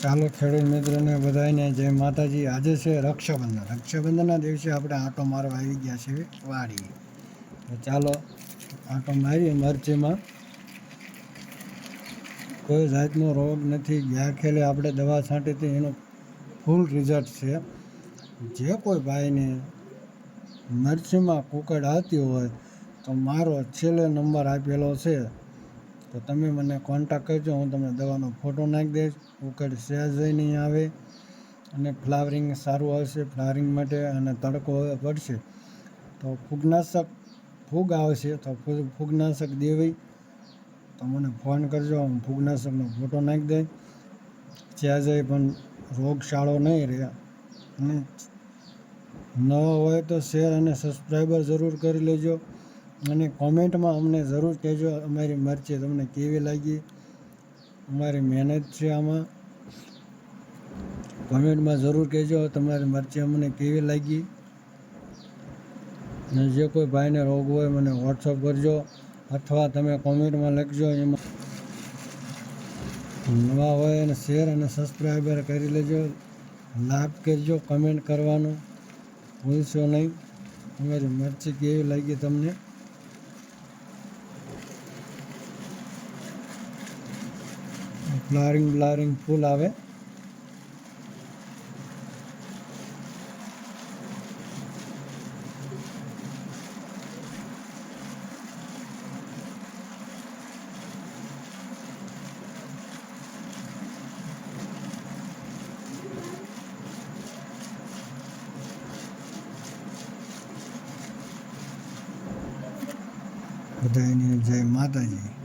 ચાલો ખેડૂત મિત્રોને બધાને જય માતાજી। આજે છે રક્ષાબંધન। રક્ષાબંધનના દિવસે આપણે આંટો મારવા આવી ગયા છીએ વાડીએ। તો ચાલો આંટો મારીએ। મરચીમાં કોઈ જાતનો રોગ નથી। ગયા ખેલે આપણે દવા છાંટી હતી એનું ફૂલ રિઝલ્ટ છે। જે કોઈ ભાઈને મરચીમાં કુકડ આવતી હોય તો મારો છેલ્લે નંબર આપેલો છે, તો તમે મને કોન્ટેક્ટ કરજો। હું તમને દવાનો ફોટો નાખી દઈશ। કુકડ સહેજય નહીં આવે અને ફ્લાવરિંગ સારું આવશે। ફ્લાવરિંગ માટે અને તડકો પડશે તો ફૂગ આવશે, તો ફૂગનાશક દેવી તો મને ફોન કરજો। હું ફૂગનાશકનો ફોટો નાખી દઈશ। સહેજય પણ રોગશાળો નહીં રહે। અને નવા હોય તો શેર અને સબસ્ક્રાઈબર જરૂર કરી લેજો અને કોમેન્ટમાં અમને જરૂર કહેજો અમારી મરચી તમને કેવી લાગી। અમારી મહેનત છે આમાં। કોમેન્ટમાં જરૂર કહેજો તમારી મરચી અમને કેવી લાગી। અને જે કોઈ ભાઈને રોગ હોય મને વોટ્સઅપ કરજો અથવા તમે કોમેન્ટમાં લખજો। એમાં નવા હોય અને શેર અને સબસ્ક્રાઈબર કરી લેજો। લાઈક કરજો, કમેન્ટ કરવાનું ભૂલશો નહીં। અમારી મરચી કેવી લાગી તમને। ફ્લાવરિંગ ફૂલ આવે। બધાને જય માતાજી।